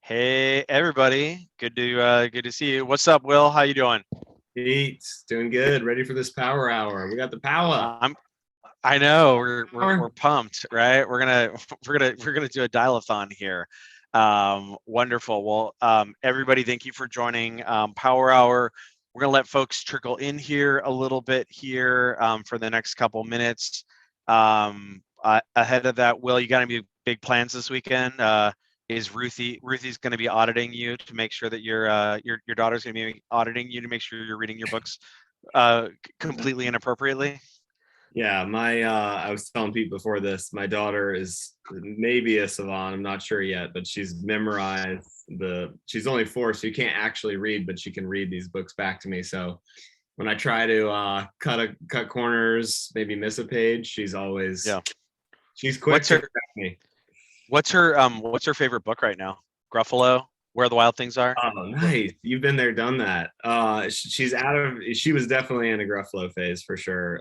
Hey everybody, good to see you. What's up, Will? How you doing? Pete, doing good. Ready for this power hour. We got the power. I'm I know we're Power. pumped, right? We're gonna do a dial-a-thon here. Wonderful. Well, everybody, thank you for joining Power Hour. We're gonna let folks trickle in here a little bit here for the next couple minutes. Ahead of that, Will, you got any big plans this weekend? Is Ruthie's going to be auditing you to make sure that your daughter's going to be auditing you to make sure you're reading your books completely and appropriately? Yeah, I was telling Pete before this, my daughter is maybe a savant. I'm not sure yet, but she's only 4, so you can't actually read, but she can read these books back to me. So when I try to cut corners, maybe miss a page, Yeah. she's quick What's to her correct me. what's her favorite book right now? Gruffalo, Where the Wild Things Are? Oh, nice. You've been there, done that. She was definitely in a Gruffalo phase for sure.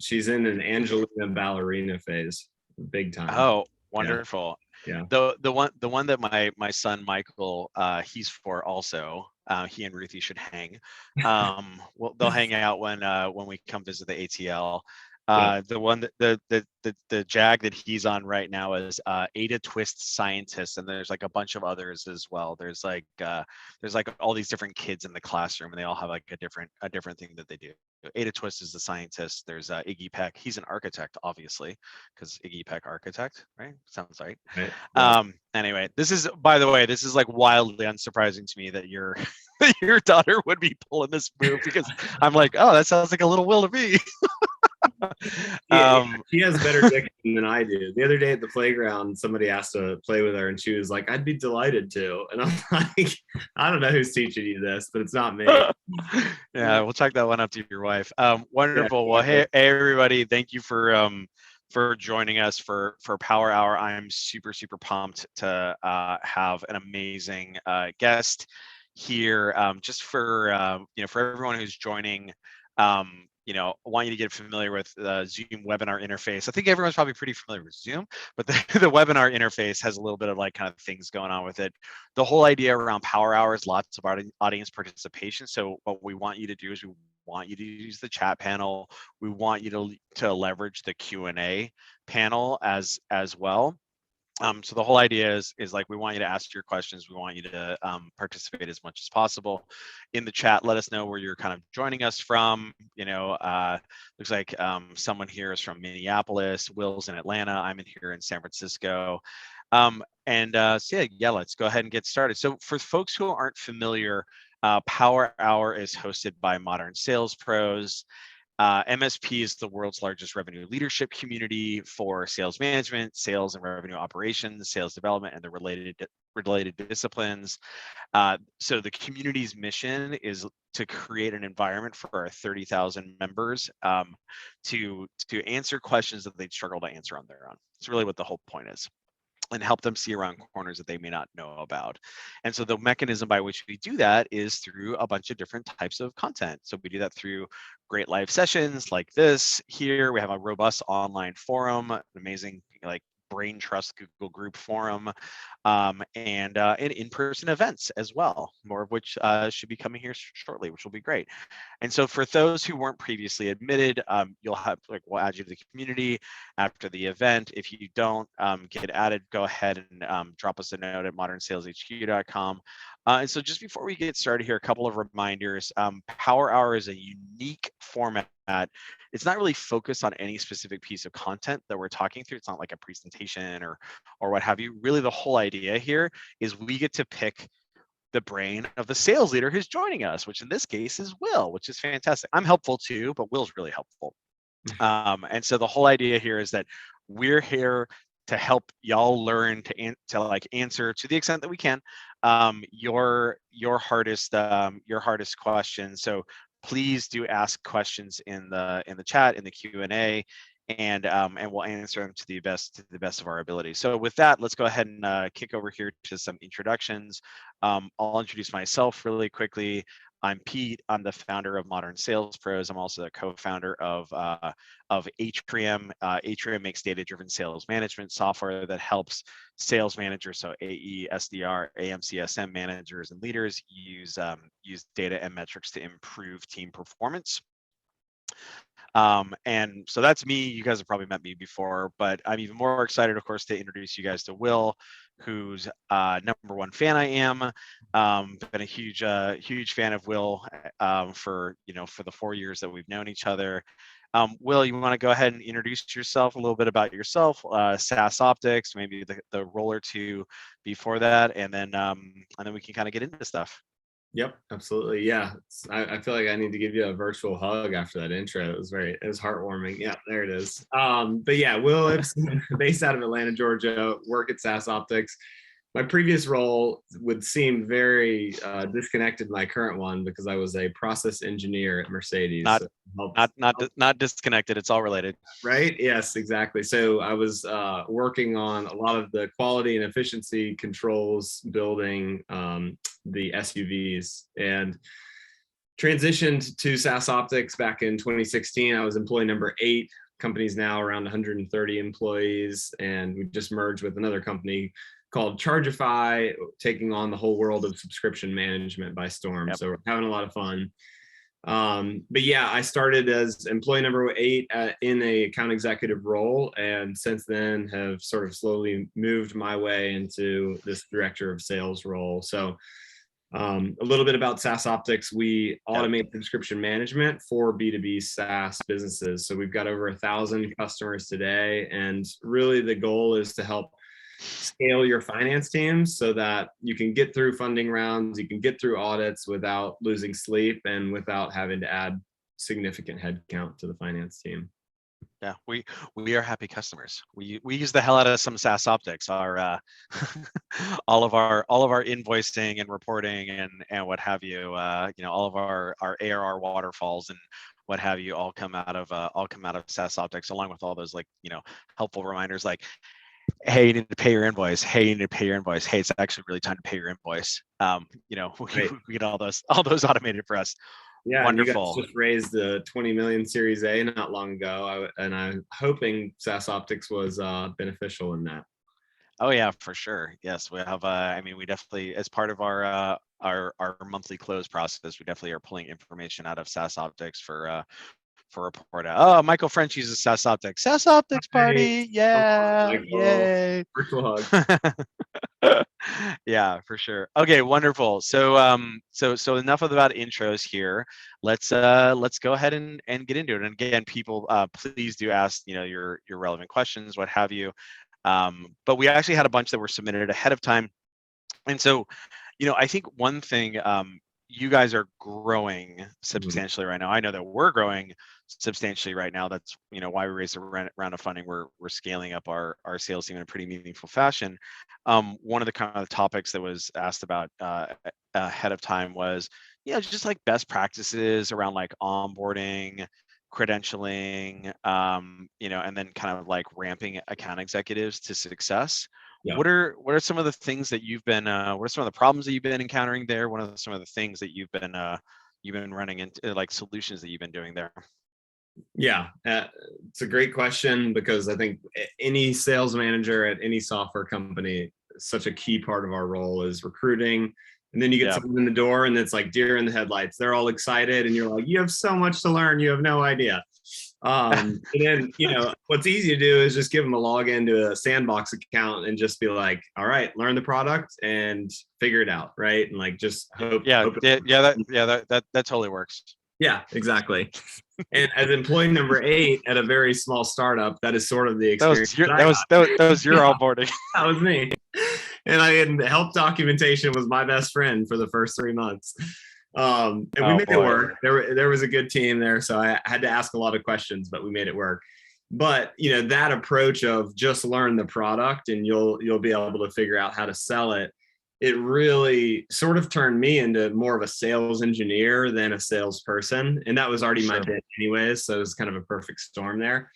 She's in an Angelina ballerina phase, big time. Oh, Yeah, wonderful. yeah. The one that my son Michael he's for also. He and Ruthie should hang. Well, they'll hang out when we come visit the ATL. Yeah. The one that the jag that he's on right now is Ada Twist Scientist, and there's like a bunch of others as well. There's like all these different kids in the classroom, and they all have like a different thing that they do. Ada Twist is the scientist. There's Iggy Peck. He's an architect, obviously, because Iggy Peck architect, right? Sounds right. Right. Yeah. Anyway, by the way, this is like wildly unsurprising to me that your that your daughter would be pulling this move because I'm like, oh, that sounds like a little Will to me. Yeah, um, she has better diction than I do. The other day at the playground, somebody asked to play with her, and she was like, "I'd be delighted to." And I'm like, "I don't know who's teaching you this, but it's not me." yeah, we'll check that one up to your wife. Yeah, Wonderful. Well, exactly. hey everybody, thank you for joining us for Power Hour. I'm super pumped to have an amazing guest here. Just for for everyone who's joining. I want you to get familiar with the Zoom webinar interface. I think everyone's probably pretty familiar with Zoom, but the webinar interface has a little bit of like kind of things going on with it. The whole idea around Power Hour is lots of audience participation. So what we want you to do is we want you to use the chat panel. We want you to leverage the Q&A panel as well. So the whole idea is like we want you to ask your questions. We want you to participate as much as possible in the chat. Let us know where you're kind of joining us from. Looks like someone here is from Minneapolis. Will's in Atlanta. I'm in here in San Francisco. So yeah, let's go ahead and get started. So for folks who aren't familiar, Power Hour is hosted by Modern Sales Pros. MSP is the world's largest revenue leadership community for sales management, sales and revenue operations, sales development, and the related disciplines. So the community's mission is to create an environment for our 30,000 members to answer questions that they'd struggle to answer on their own. It's really what the whole point is, and help them see around corners that they may not know about. And so the mechanism by which we do that is through a bunch of different types of content. So we do that through great live sessions like this here. We have a robust online forum, an amazing like brain trust Google group forum, and in-person events as well, more of which should be coming here shortly, which will be great. And so for those who weren't previously admitted, we'll add you to the community after the event. If you don't get added, go ahead and drop us a note at modernsaleshq.com. And so just before we get started here, a couple of reminders. Power Hour is a unique format. It's not really focused on any specific piece of content that we're talking through. It's not like a presentation or what have you. Really, the whole idea here is we get to pick the brain of the sales leader who's joining us, which in this case is Will, which is fantastic. I'm helpful too, but Will's really helpful. And so the whole idea here is that we're here to help y'all learn to like answer to the extent that we can your hardest questions. So please do ask questions in the chat, in the Q&A, and we'll answer them to the best of our ability. So with that, let's go ahead and kick over here to some introductions. I'll introduce myself really quickly. I'm Pete. I'm the founder of Modern Sales Pros. I'm also the co-founder of Atrium. Atrium makes data-driven sales management software that helps sales managers, so AE, SDR, AMCSM managers, and leaders use data and metrics to improve team performance. And so that's me. You guys have probably met me before, but I'm even more excited, of course, to introduce you guys to Will, whose number one fan I am. Been a huge fan of Will for the 4 years that we've known each other. Will, you want to go ahead and introduce yourself, a little bit about yourself, SaaSOptics, maybe the role or two before that, and then we can kind of get into stuff. Yep, absolutely. Yeah, I feel like I need to give you a virtual hug after that intro. It was heartwarming. Yeah, there it is. But yeah, Will Ibsen, based out of Atlanta, Georgia, work at SaaSOptics. My previous role would seem very disconnected to my current one because I was a process engineer at Mercedes. Not disconnected. It's all related. Right? Yes, exactly. So I was working on a lot of the quality and efficiency controls, building the SUVs, and transitioned to SaaSOptics back in 2016. I was employee number 8. Company's now around 130 employees, and we just merged with another company called Chargeify, taking on the whole world of subscription management by storm. Yep. So we're having a lot of fun. But yeah, I started as employee number 8 in a account executive role, and since then have sort of slowly moved my way into this director of sales role. So a little bit about SaaSOptics. We automate subscription management for B2B SaaS businesses. So we've got over 1,000 customers today, and really the goal is to help scale your finance teams so that you can get through funding rounds, you can get through audits without losing sleep and without having to add significant headcount to the finance team. Yeah, we are happy customers. We use the hell out of some SaaSOptics. Our all of our invoicing and reporting and what have you. All of our ARR waterfalls and what have you all come out of SaaSOptics, along with all those helpful reminders like, hey, you need to pay your invoice. Hey, you need to pay your invoice. Hey, it's actually really time to pay your invoice. We get all those automated for us. Yeah, wonderful. You guys just raised the 20 million Series A not long ago, and I'm hoping SaaSOptics was beneficial in that. Oh yeah, for sure. Yes, we have. We definitely, as part of our monthly close process, we definitely are pulling information out of SaaSOptics for report out. Oh, Michael French uses SaaSOptics. SaaSOptics party, yeah, yay! Virtual hug. Yeah, for sure. Okay, wonderful. So enough about intros here. Let's go ahead and get into it. And again, people, please do ask your relevant questions, what have you. But we actually had a bunch that were submitted ahead of time, and so I think one thing. You guys are growing substantially right now. I know that we're growing substantially right now. That's why we raised a round of funding. We're scaling up our sales team in a pretty meaningful fashion. One of the kind of topics that was asked about ahead of time was just like best practices around like onboarding, credentialing, and then kind of like ramping account executives to success. Yeah. What are some of the things that you've been? What are some of the problems that you've been encountering there? What are some of the things that you've been running into, like solutions that you've been doing there? Yeah, it's a great question, because I think any sales manager at any software company, such a key part of our role is recruiting. And then you get someone in the door and it's like deer in the headlights. They're all excited and you're like, you have so much to learn. You have no idea. And then, what's easy to do is just give them a login to a Sandbox account and just be like, all right, learn the product and figure it out. Right. And like, just hope. That totally works. Yeah, exactly. And as employee number 8 at a very small startup, that is sort of the experience. That was your onboarding. That was me. And help documentation was my best friend for the first 3 months. And we made it work. There was a good team there, so I had to ask a lot of questions, but we made it work. But that approach of just learn the product and you'll be able to figure out how to sell it. It really sort of turned me into more of a sales engineer than a salesperson, and that was already my bit anyways. So it was kind of a perfect storm there.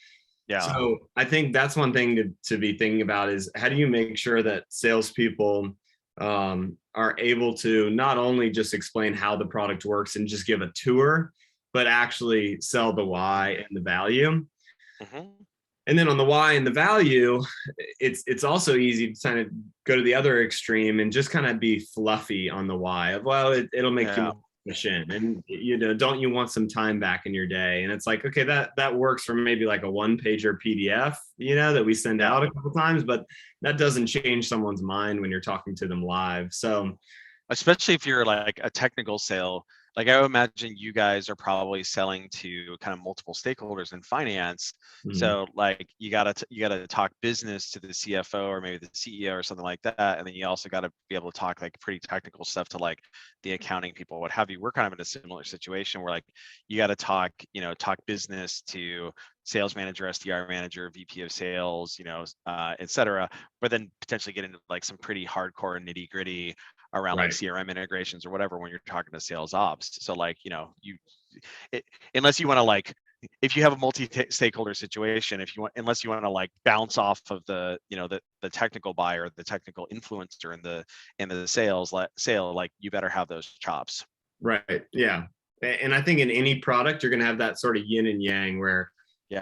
Yeah. So I think that's one thing to be thinking about is how do you make sure that salespeople are able to not only just explain how the product works and just give a tour, but actually sell the why and the value. Mm-hmm. And then on the why and the value, it's also easy to kind of go to the other extreme and just kind of be fluffy on the why of, well, it'll make you more efficient, and don't you want some time back in your day? And it's like, okay, that works for maybe like a 1-pager PDF, that we send out a couple times, but that doesn't change someone's mind when you're talking to them live. So especially if you're like a technical sale, like I would imagine you guys are probably selling to kind of multiple stakeholders in finance. So like you gotta talk business to the CFO or maybe the CEO or something like that, and then you also got to be able to talk like pretty technical stuff to like the accounting people, what have you. We're kind of in a similar situation where like you got to talk business to sales manager, SDR manager, VP of sales, et cetera, but then potentially get into like some pretty hardcore nitty gritty around like CRM integrations or whatever when you're talking to sales ops. So like, unless you want to like, if you have a multi-stakeholder situation, unless you want to like bounce off of the technical buyer, the technical influencer in the sale, like you better have those chops. Right. Yeah. And I think in any product, you're going to have that sort of yin and yang where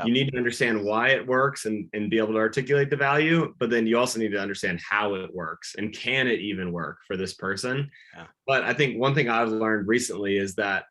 you need to understand why it works and be able to articulate the value, but then you also need to understand how it works and can it even work for this person. But I think one thing I've learned recently is that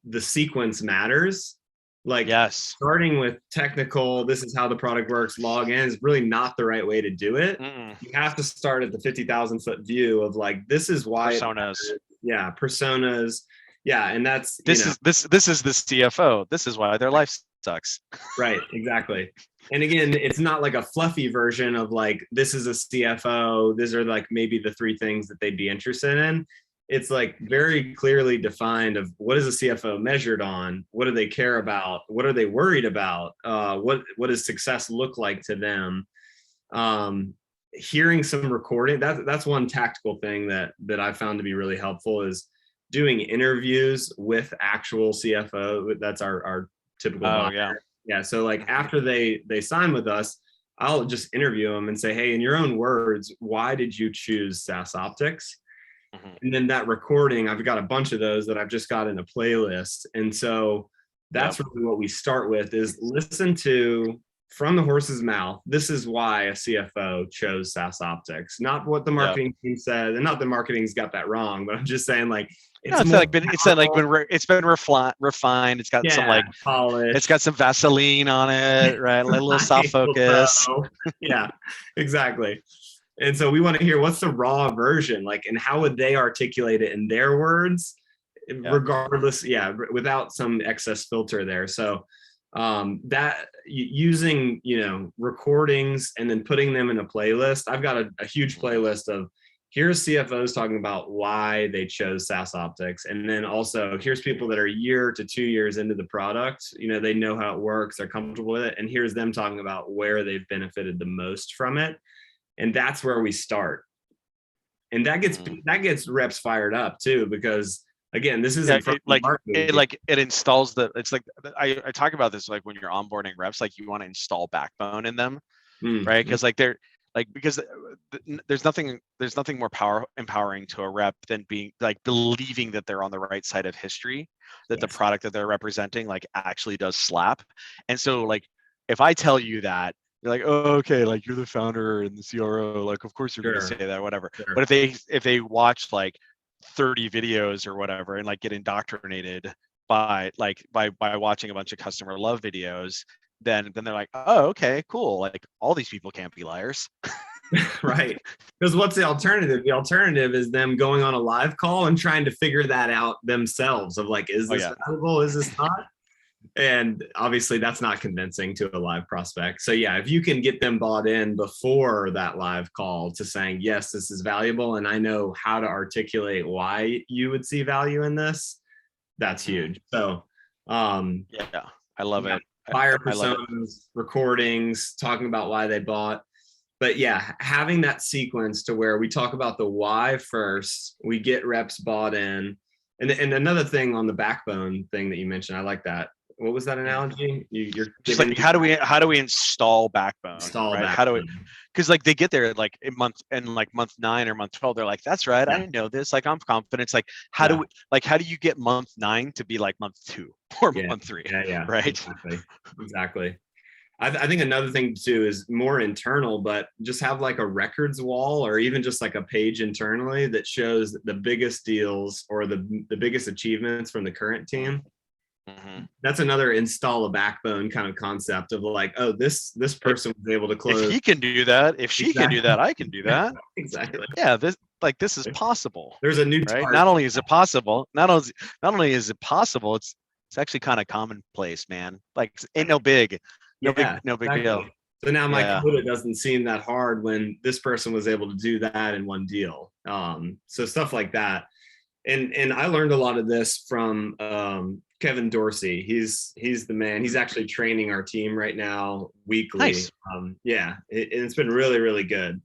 the sequence matters. Like starting with technical, this is how the product works, log in, is really not the right way to do it. You have to start at the 50,000 foot view of like, this is why personas. Personas. Yeah. And that's, this is the CFO. This is why their life sucks. Right, exactly. And again, it's not like a fluffy version of like, this is a CFO, these are like maybe the 3 things that they'd be interested in. It's like very clearly defined of what is a CFO measured on, what do they care about, what are they worried about, what does success look like to them. Hearing some recording, that's one tactical thing that I found to be really helpful, is doing interviews with actual CFO. That's our typical buyer. Yeah. So like after they sign with us, I'll just interview them and say, hey, in your own words, why did you choose SaaSOptics? And then that recording, I've got a bunch of those that I've just got in a playlist. And so that's really what we start with, is listen to from the horse's mouth. This is why a CFO chose SaaSOptics, not what the marketing team said, and not the marketing's got that wrong, but I'm just saying like, it's been refined. It's got some like polish. It's got some Vaseline on it, right? Like a little soft focus. Yeah, exactly. And so we want to hear what's the raw version, like, and how would they articulate it in their words, regardless, without some excess filter there. So that using, recordings and then putting them in a playlist. I've got a huge playlist of, here's CFOs talking about why they chose SaaSOptics. And then also here's people that are 1 year to 2 years into the product. They know how it works, they're comfortable with it. And here's them talking about where they've benefited the most from it. And that's where we start. And that gets reps fired up too, because again, this isn't it installs it's like, I talk about this, like when you're onboarding reps, like you want to install backbone in them, right? Because like because there's nothing more empowering to a rep than being like believing that they're on the right side of history, that the product that they're representing like actually does slap. And so like if I tell you that, you're like, oh, okay, like you're the founder and the CRO, like of course you're going to say that, whatever. But if they watch like 30 videos or whatever and like get indoctrinated by watching a bunch of customer love videos, then they're like, oh, okay, cool. Like all these people can't be liars. Right. Because what's the alternative? The alternative is them going on a live call and trying to figure that out themselves of like, is this valuable? Is this not? And obviously that's not convincing to a live prospect. So yeah, if you can get them bought in before that live call to saying, yes, this is valuable, and I know how to articulate why you would see value in this, that's huge. So I love it. Buyer personas, recordings, talking about why they bought. But yeah, having that sequence to where we talk about the why first, we get reps bought in. And another thing on the backbone thing that you mentioned, I like that. what was that analogy? You're Just like how do we install backbone, install right? backbone. How do we, because like they get there like in month 9 or month 12, they're like, that's right, I didn't know this, like I'm confident. It's like how do you get month 9 to be like month 2 or month 3? Right. Exactly. I think another thing too is more internal, but just have like a records wall or even just like a page internally that shows the biggest deals or the biggest achievements from the current team. Mm-hmm. That's another install a backbone kind of concept of like, oh, this person was able to close. If he can do that, if she can do that, I can do that. Exactly. Yeah, this is possible. There's a new right. Not only is it possible, not only is it possible, it's actually kind of commonplace, man. Like ain't no big deal. So now my quota doesn't seem that hard when this person was able to do that in one deal. So stuff like that. And I learned a lot of this from Kevin Dorsey. He's the man. He's actually training our team right now weekly. Nice. It's been really, really good.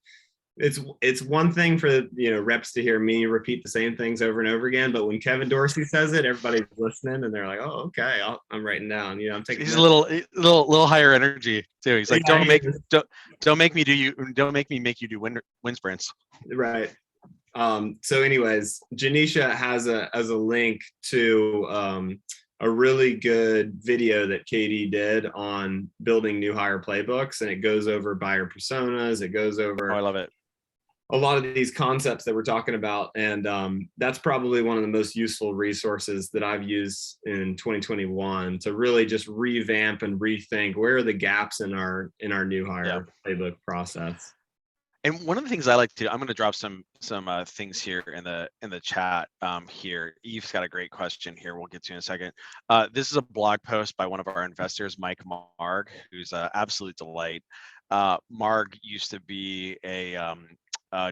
It's one thing for reps to hear me repeat the same things over and over again, but when Kevin Dorsey says it, everybody's listening and they're like, "Oh, okay, I'm writing down." I'm taking. He's a little higher energy too. He's like, "Don't make me make you do wind sprints." Right. So, anyways, Janisha has a link to a really good video that Katie did on building new hire playbooks, and it goes over buyer personas. It goes over. Oh, I love it. A lot of these concepts that we're talking about, and that's probably one of the most useful resources that I've used in 2021 to really just revamp and rethink where are the gaps in our new hire playbook process. And one of the things I like to do, I'm going to drop some things here in the chat here. Eve's got a great question here. We'll get to in a second. This is a blog post by one of our investors, Mike Marg, who's an absolute delight. Marg used to be a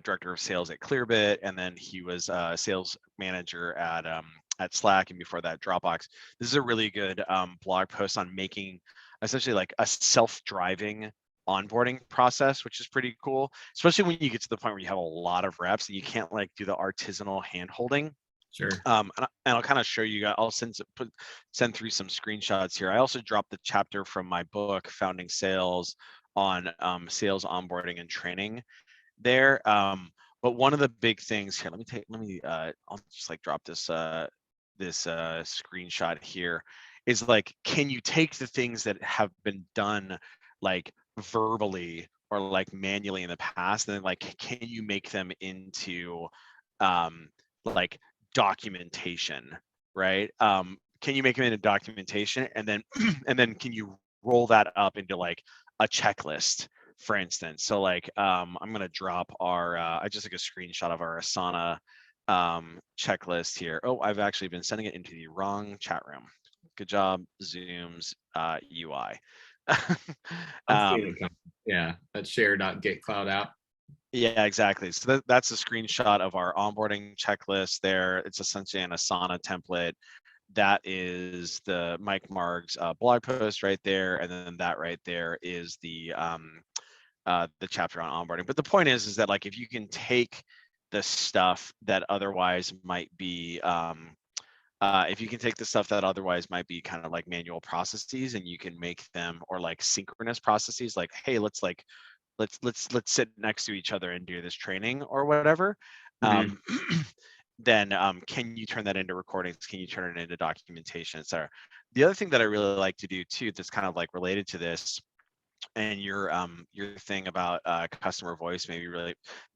director of sales at Clearbit, and then he was a sales manager at Slack, and before that Dropbox. This is a really good blog post on making essentially like a self-driving onboarding process, which is pretty cool, especially when you get to the point where you have a lot of reps and you can't like do the artisanal hand holding. Sure. And I'll kind of show you guys. I'll send through some screenshots here. I also dropped the chapter from my book, Founding Sales, on sales onboarding and training there. But one of the big things here, I'll just like drop this screenshot here, is like, can you take the things that have been done like verbally or like manually in the past, and then like can you make them into like documentation, right? Can you make them into documentation, and then can you roll that up into like a checklist, for instance? So like I'm gonna drop our I just took a screenshot of our Asana checklist here. Oh, I've actually been sending it into the wrong chat room. Good job, Zoom's UI. That share.getCloud app. Yeah, exactly. So that's a screenshot of our onboarding checklist there. It's essentially an Asana template. That is the Mike Marg's blog post right there, and then that right there is the chapter on onboarding. But the point is that like if you can take the stuff that otherwise might be kind of like manual processes, and you can make them, or like synchronous processes, like, hey, let's sit next to each other and do this training or whatever. Then can you turn that into recordings? Can you turn it into documentation, etc.? The other thing that I really like to do too, that's kind of like related to this, and your thing about customer voice made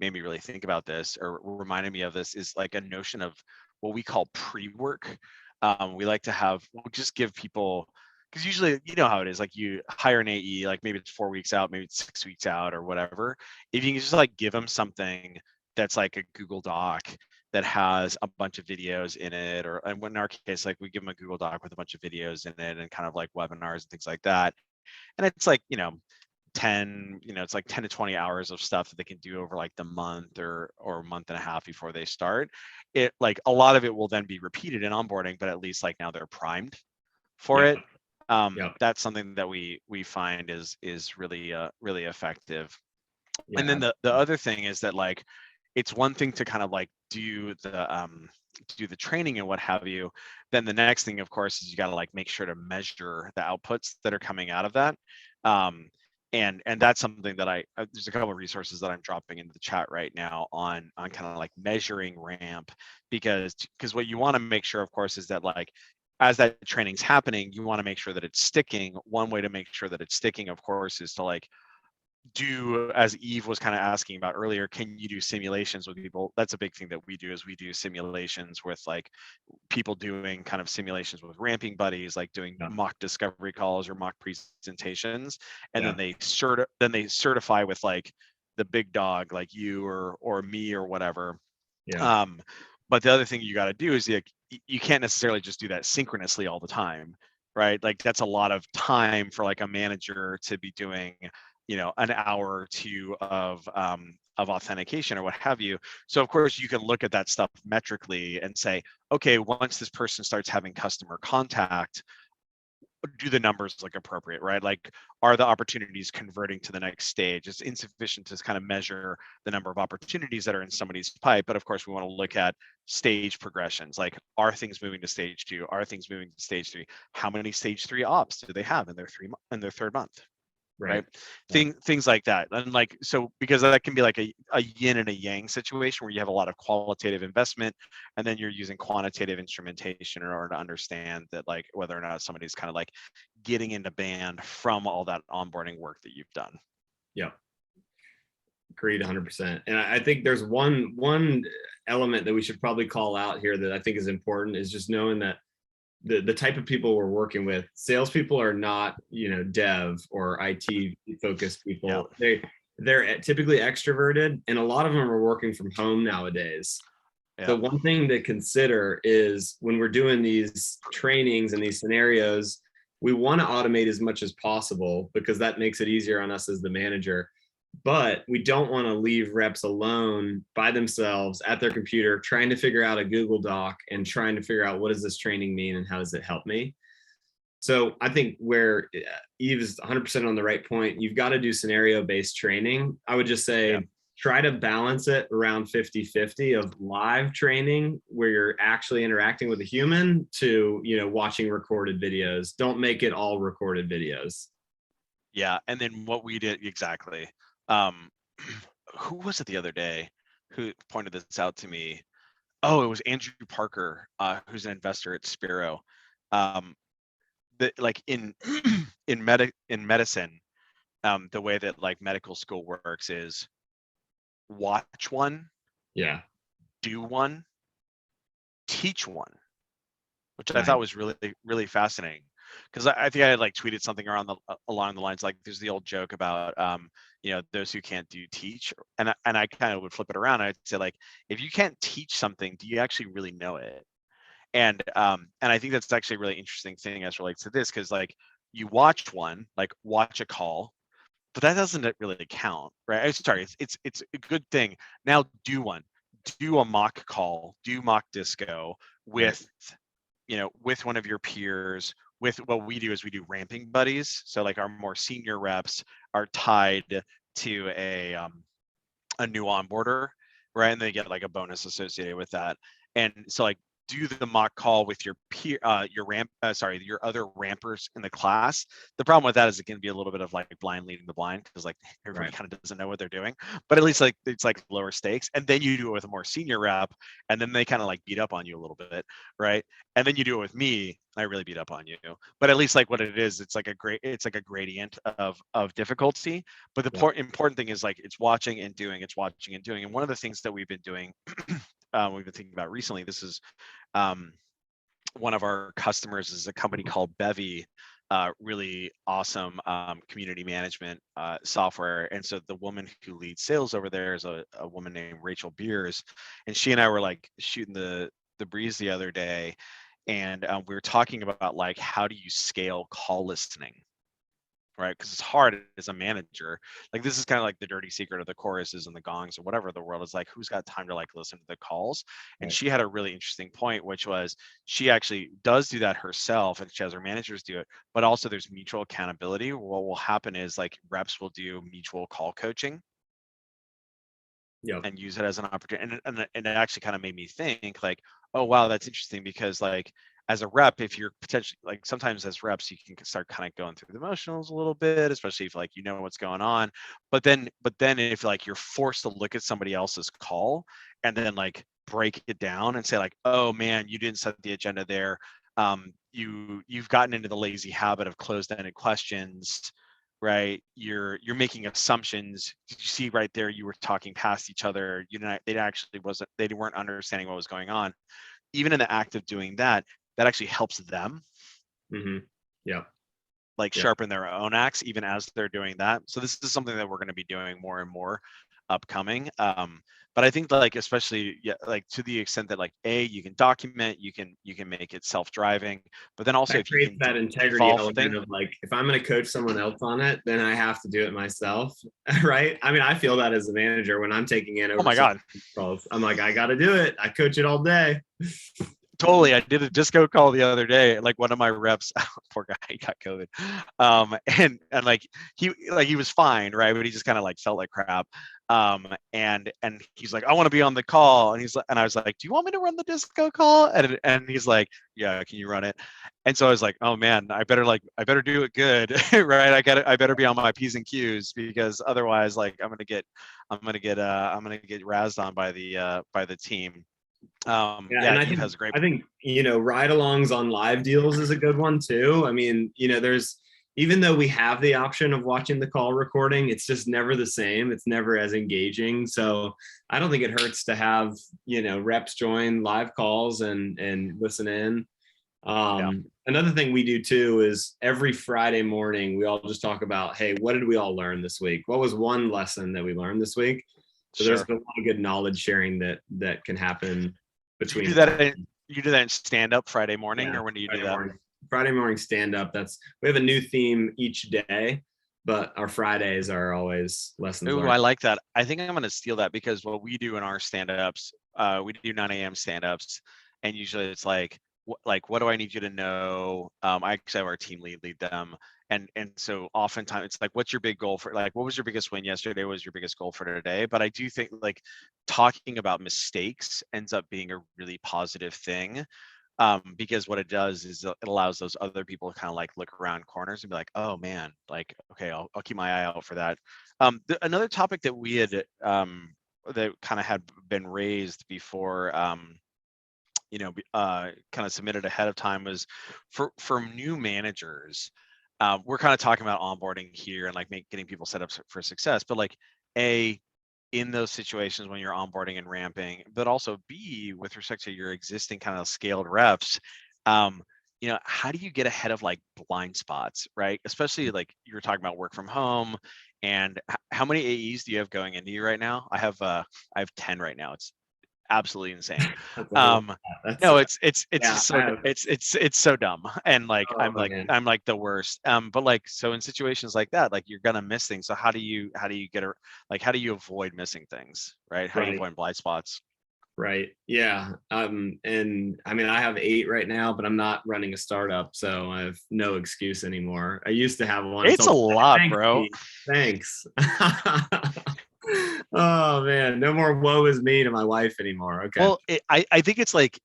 me really think about this, or reminded me of this, is like a notion of what we call pre-work. We like to we'll just give people, because usually you know how it is, like you hire an AE, like maybe it's 4 weeks out, maybe it's 6 weeks out or whatever. If you can just like give them something that's like a Google Doc that has a bunch of videos in it, or in our case, like we give them a Google Doc with a bunch of videos in it and kind of like webinars and things like that. And it's like, 10 to 20 hours of stuff that they can do over like the month or a month and a half before they start. It, like, a lot of it will then be repeated in onboarding, but at least like now they're primed for it. That's something that we find is really really effective. And then the other thing is that like, it's one thing to kind of like do do the training and what have you, then the next thing, of course, is you got to like make sure to measure the outputs that are coming out of that. And that's something that there's a couple of resources that I'm dropping into the chat right now on kind of like measuring ramp, because what you want to make sure, of course, is that like as that training's happening, you want to make sure that it's sticking. One way to make sure that it's sticking, of course, is to like do, as Eve was kind of asking about earlier, can you do simulations with people? That's a big thing that we do, is we do simulations with like people doing kind of simulations with ramping buddies, like doing Yeah. mock discovery calls or mock presentations, and Yeah. then they certify with like the big dog, like you or me or whatever. Yeah. But the other thing you got to do is you can't necessarily just do that synchronously all the time, right? Like that's a lot of time for like a manager to be doing, an hour or two of authentication or what have you. So of course you can look at that stuff metrically and say, okay, once this person starts having customer contact, do the numbers look appropriate, right? Like, are the opportunities converting to the next stage? It's insufficient to kind of measure the number of opportunities that are in somebody's pipe, but of course we want to look at stage progressions. Like, are things moving to stage 2? Are things moving to stage 3? How many stage 3 ops do they have in their third month? Right. Right. Things like that. And like, so because that can be like a yin and a yang situation where you have a lot of qualitative investment and then you're using quantitative instrumentation in order to understand that, like, whether or not somebody's kind of like getting into band from all that onboarding work that you've done. Yeah. Agreed 100%. And I think there's one element that we should probably call out here that I think is important, is just knowing that the type of people we're working with, salespeople are not, dev or IT focused people. Yeah. They're typically extroverted, and a lot of them are working from home nowadays. So Yeah. one thing to consider is when we're doing these trainings and these scenarios, we want to automate as much as possible because that makes it easier on us as the manager. But we don't want to leave reps alone by themselves at their computer trying to figure out a Google Doc and trying to figure out what does this training mean and how does it help me. So I think where Eve is 100% on the right point, you've got to do scenario-based training. I would just say, Yeah. try to balance it around 50-50 of live training where you're actually interacting with a human to, watching recorded videos. Don't make it all recorded videos. Yeah. And then what we did exactly. Who was it the other day who pointed this out to me? Oh, it was Andrew Parker, who's an investor at Spiro. That like in in medicine, the way that like medical school works is watch one, Yeah. do one, teach one, which I Nice. thought was really, really fascinating. Because I think I had like tweeted something along the lines like, there's the old joke about those who can't do teach, and I kind of would flip it around. I'd say, like, if you can't teach something, do you actually really know it? And I think that's actually a really interesting thing as relates to this, because like you watch one, like watch a call, but that doesn't really count, right? I'm sorry, it's a good thing. Now do one, do a mock call, do mock disco Right. with one of your peers. With what we do is we do ramping buddies. So like our more senior reps are tied to a new onboarder, right? And they get like a bonus associated with that. And so like do the mock call with your peer, your other rampers in the class. The problem with that is it can be a little bit of like blind leading the blind, because like everybody Right. kind of doesn't know what they're doing. But at least like it's like lower stakes. And then you do it with a more senior rep, and then they kind of like beat up on you a little bit, right? And then you do it with me, I really beat up on you. But at least like what it is, it's like a gradient of difficulty. But the Yeah. important thing is like it's watching and doing, it's watching and doing. And one of the things that we've been doing, we've been thinking about recently, this is one of our customers is a company called Bevy, really awesome community management software. And so the woman who leads sales over there is a woman named Rachel Beers, and she and I were like shooting the breeze the other day, and we were talking about like, how do you scale call listening, right? Because it's hard as a manager. Like, this is kind of like the dirty secret of the choruses and the gongs or whatever the world is, like, who's got time to like listen to the calls? And Right. she had a really interesting point, which was she actually does do that herself, and she has her managers do it, but also there's mutual accountability. What will happen is like reps will do mutual call coaching, Yep. and use it as an opportunity. And it actually kind of made me think like, oh, wow, that's interesting, because like as a rep, if you're potentially like, sometimes as reps, you can start kind of going through the emotionals a little bit, especially if like, you know what's going on. But then if like you're forced to look at somebody else's call and then like break it down and say like, oh man, you didn't set the agenda there. You've gotten into the lazy habit of closed-ended questions, right? You're making assumptions. Did you see right there, you were talking past each other, they weren't understanding what was going on. Even in the act of doing that, that actually helps them Mm-hmm. Yeah. like Yeah. sharpen their own axe even as they're doing that. So this is something that we're going to be doing more and more upcoming. But I think like, especially, yeah, like to the extent that like, you can document, you can make it self-driving, but then also That if you creates can that integrity devolve element thing. of like, if I'm going to coach someone else on it, then I have to do it myself. Right. I mean, I feel that as a manager when I'm taking in Oh my oversight God. calls. I'm like, I got to do it. I coach it all day. Totally. I did a disco call the other day. Like one of my reps, poor guy, he got COVID. And he was fine, right? But he just kind of like felt like crap. And he's like, I want to be on the call. And I was like, do you want me to run the disco call? And he's like, yeah, can you run it? And so I was like, oh man, I better do it good, right? I better be on my P's and Q's, because otherwise, like I'm gonna get razzed on by the team. Yeah, Yeah, and Eve has a great. I think ride-alongs on live deals is a good one too. I mean, there's, even though we have the option of watching the call recording, it's just never the same. It's never as engaging. So I don't think it hurts to have reps join live calls and listen in. Yeah. Another thing we do too is every Friday morning we all just talk about, hey, what did we all learn this week? What was one lesson that we learned this week? So there's Sure. a lot of good knowledge sharing that can happen Do you between. do that in stand up Friday morning, Yeah, or when do you do Friday that? morning. Friday morning stand up. We have a new theme each day, but our Fridays are always lessons Ooh, learned. I like that. I think I'm gonna steal that, because what we do in our stand-ups, we do 9 a.m. stand-ups, and usually it's like, what do I need you to know? I actually have our team lead them, and so oftentimes it's like, what's your big goal for, like, what was your biggest win yesterday? What was your biggest goal for today? But I do think like talking about mistakes ends up being a really positive thing, because what it does is it allows those other people to kind of like look around corners and be like, oh man, like, okay, I'll keep my eye out for that. Another topic that we had that kind of had been raised before, kind of submitted ahead of time, was for new managers. We're kind of talking about onboarding here and like getting people set up for success, but like, in those situations when you're onboarding and ramping, but also B, with respect to your existing kind of scaled reps, how do you get ahead of like blind spots, right? Especially like you were talking about work from home, and how many AEs do you have going into you right now? I have 10 right now. It's absolutely insane. That's a whole lot. Um, That's no, it's yeah. just I so have, it's so dumb, and like oh man. I'm like the worst. But like, so in situations like that, like you're gonna miss things. So how do you how do you avoid missing things, right? How do you Right. avoid blind spots? Right. Yeah. And I mean, I have 8 right now, but I'm not running a startup, so I have no excuse anymore. I used to have one. It's a lot, Thanks, bro. Pete. Thanks. Oh man, no more woe is me to my wife anymore. Okay. Well, I think it's like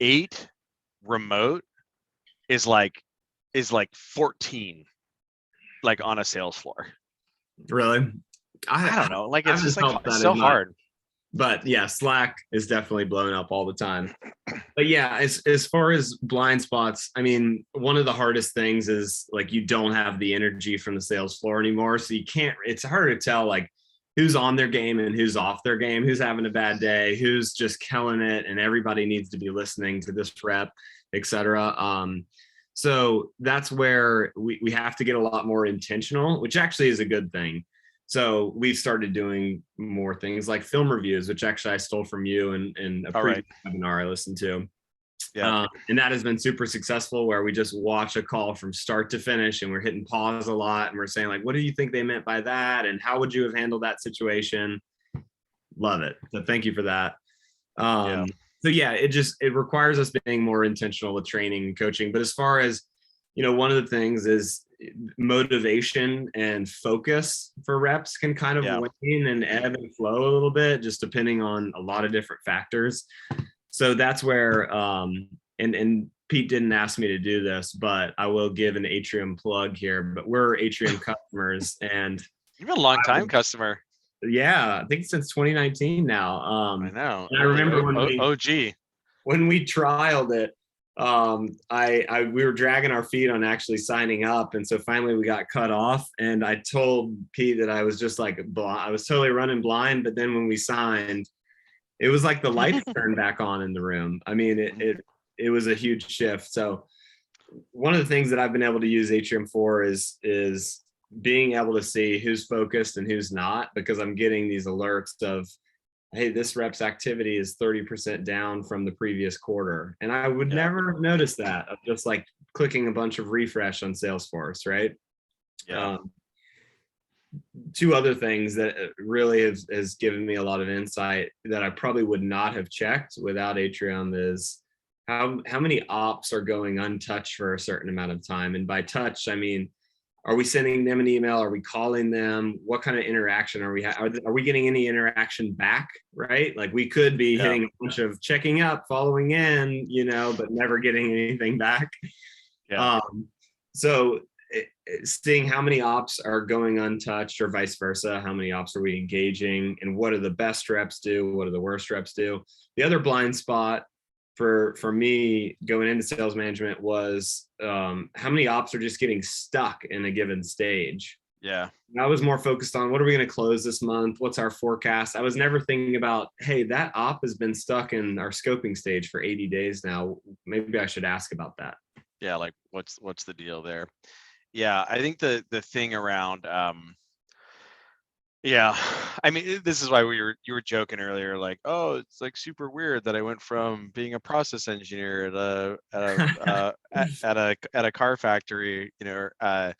8 remote is like 14 like on a sales floor. Really? I don't know. Like I it's just haven't like felt it's that so as much. hard. But yeah, Slack is definitely blown up all the time. But yeah, as far as blind spots, I mean, one of the hardest things is like you don't have the energy from the sales floor anymore. So you can't, it's hard to tell like who's on their game and who's off their game, who's having a bad day, who's just killing it, and everybody needs to be listening to this rep, etc. So that's where we have to get a lot more intentional, which actually is a good thing. So we've started doing more things like film reviews, which actually I stole from you in a All right. previous webinar I listened to. Yeah. And that has been super successful, where we just watch a call from start to finish and we're hitting pause a lot and we're saying like, what do you think they meant by that? And how would you have handled that situation? Love it. So thank you for that. Yeah. So yeah, it requires us being more intentional with training and coaching. But as far as, one of the things is motivation and focus for reps can kind of Yeah. wane and ebb and flow a little bit, just depending on a lot of different factors. So that's where, and Pete didn't ask me to do this, but I will give an Atrium plug here. But we're Atrium customers, and You've been a long time customer. yeah, I think since 2019 now. I know. And I remember OG. when we trialed it, we were dragging our feet on actually signing up, and so finally we got cut off. And I told Pete that I was just like I was totally running blind. But then when we signed, it was like the lights turned back on in the room. I mean, it was a huge shift. So one of the things that I've been able to use Atrium for is being able to see who's focused and who's not, because I'm getting these alerts of, hey, this rep's activity is 30% down from the previous quarter. And I would never have noticed that of just like clicking a bunch of refresh on Salesforce, right? Yeah. Two other things that really has given me a lot of insight that I probably would not have checked without Atrium is how many ops are going untouched for a certain amount of time. And by touch, I mean, are we sending them an email? Are we calling them? What kind of interaction are we are we getting any interaction back, right? Like we could be hitting a bunch of checking up, following in, but never getting anything back. Yeah. So seeing how many ops are going untouched or vice versa, how many ops are we engaging, and what do the best reps do? What do the worst reps do? The other blind spot for me going into sales management was how many ops are just getting stuck in a given stage. Yeah. I was more focused on what are we going to close this month? What's our forecast? I was never thinking about, hey, that op has been stuck in our scoping stage for 80 days now. Maybe I should ask about that. Yeah, like what's the deal there? Yeah, I think the thing around yeah, I mean, this is why you were joking earlier, like, oh, it's like super weird that I went from being a process engineer at a car factory, Right.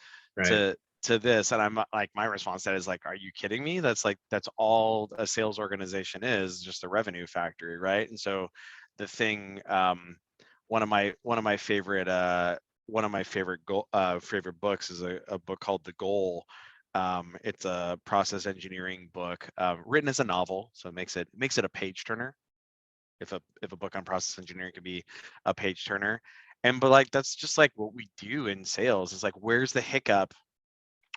to this. And I'm like, my response to that is like, are you kidding me? That's all a sales organization is, just a revenue factory, right? And so the thing, one of my favorite favorite books is a book called The Goal. It's a process engineering book, written as a novel, so it makes it a page turner. If a book on process engineering could be a page turner, but like that's just like what we do in sales. Is like, where's the hiccup?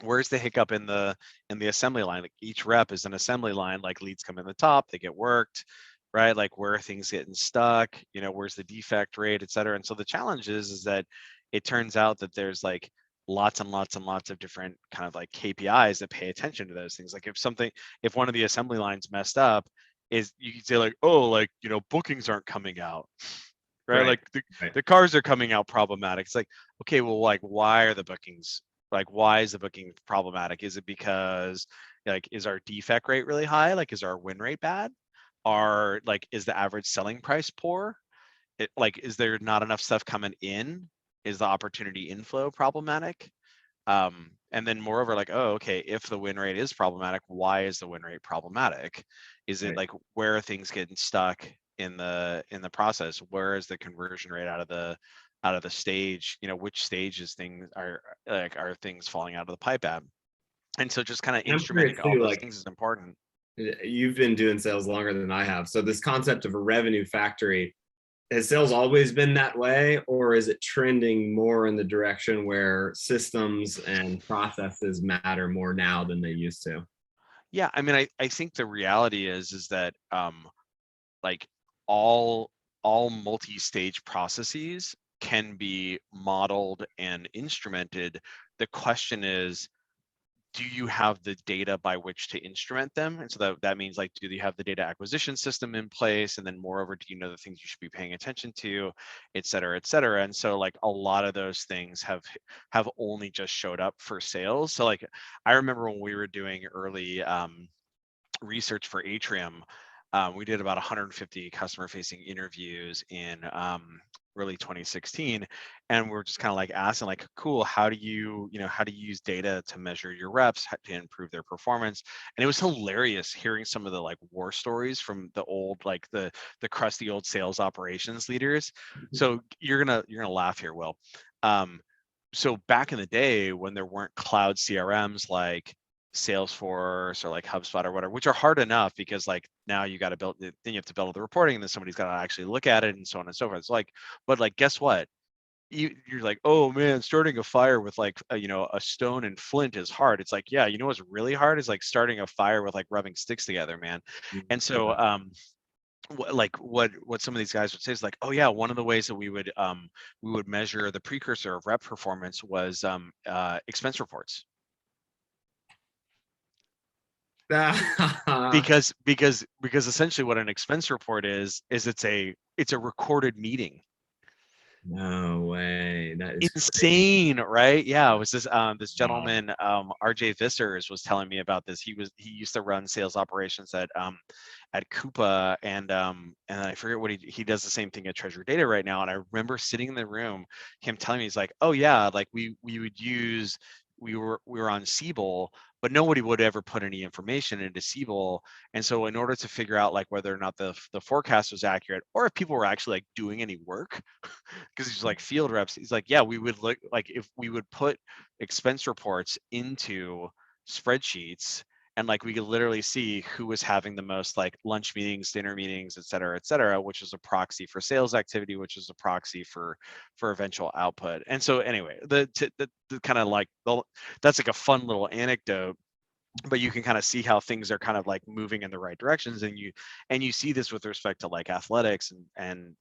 Where's the hiccup in the assembly line? Like each rep is an assembly line. Like leads come in the top, they get worked, right? Like where are things getting stuck? Where's the defect rate, et cetera. And so the challenge is that it turns out that there's like lots and lots and lots of different kind of like KPIs that pay attention to those things. Like if one of the assembly lines messed up, is you can say like, oh, like, bookings aren't coming out, right? Like the cars are coming out problematic. It's like, okay, well, like, why are the bookings, like, why is the booking problematic? Is it because like, is our defect rate really high? Like, is our win rate bad? Is the average selling price poor? Is there not enough stuff coming in? Is the opportunity inflow problematic? And then moreover, like, oh, okay, if the win rate is problematic, why is the win rate problematic? Is it like, where are things getting stuck in the process? Where is the conversion rate out of the stage? Which stages are things falling out of the pipe at? And so just kind of instrumenting all those things is important. You've been doing sales longer than I have. So this concept of a revenue factory, has sales always been that way, or is it trending more in the direction where systems and processes matter more now than they used to? Yeah, I mean, I think the reality is that like all multi-stage processes can be modeled and instrumented. The question is, do you have the data by which to instrument them? And so that means, like, do you have the data acquisition system in place? And then moreover, do you know the things you should be paying attention to, et cetera, et cetera? And so like a lot of those things have only just showed up for sales. So like, I remember when we were doing early research for Atrium, we did about 150 customer facing interviews in early 2016, and we're just kind of like asking, like, cool, how do you use data to measure your reps, to improve their performance? And it was hilarious hearing some of the like war stories from the old, like the crusty old sales operations leaders. So you're gonna laugh here, Will. so back in the day when there weren't cloud CRMs like Salesforce or like HubSpot or whatever, which are hard enough because like now you got to build, then you have to build the reporting, and then somebody's got to actually look at it and so on and so forth. It's like, but like, guess what? You're like, oh man, starting a fire with like a stone and flint is hard. It's like, yeah, you know what's really hard is like starting a fire with like rubbing sticks together, man. And so what some of these guys would say is like, oh yeah, one of the ways that we would measure the precursor of rep performance was expense reports. Because essentially what an expense report is it's a recorded meeting. No way. That is Insane, crazy. right? Yeah, it was this Wow. gentleman, RJ Vissers, was telling me about this. He used to run sales operations at Coupa, and I forget what he does the same thing at Treasure Data right now. And I remember sitting in the room, him telling me, he's like, oh yeah, like we were on Siebel, but nobody would ever put any information into Siebel. And so in order to figure out like whether or not the forecast was accurate, or if people were actually like doing any work, because he's like field reps, he's like, yeah, we would look like if we would put expense reports into spreadsheets, and like we could literally see who was having the most like lunch meetings, dinner meetings, et cetera, which is a proxy for sales activity, which is a proxy for eventual output. And so anyway, the kind of like that's like a fun little anecdote, but you can kind of see how things are kind of like moving in the right directions. And you see this with respect to like athletics and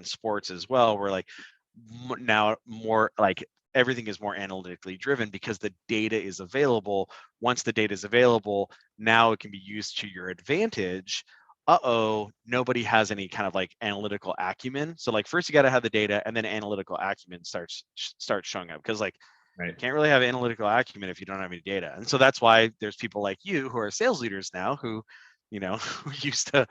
sports as well, where like now more like everything is more analytically driven because the data is available. Once the data is available, now it can be used to your advantage. Nobody has any kind of like analytical acumen. So like first you got to have the data, and then analytical acumen starts showing up, because like Right. can't really have analytical acumen if you don't have any data. And so that's why there's people like you who are sales leaders now who, who used to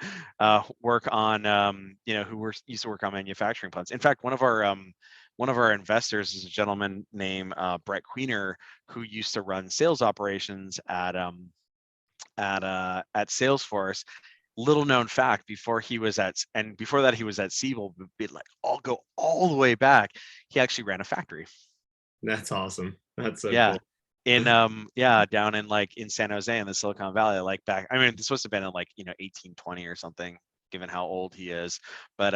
work on, used to work on manufacturing plants. In fact, one of our investors is a gentleman named Brett Queener, who used to run sales operations at Salesforce. Little known fact, before that he was at Siebel, like I'll go all the way back. He actually ran a factory. That's awesome. That's so Yeah. cool. Down in like in San Jose in the Silicon Valley, like back, I mean, this must have been in like, 1820 or something, given how old he is. But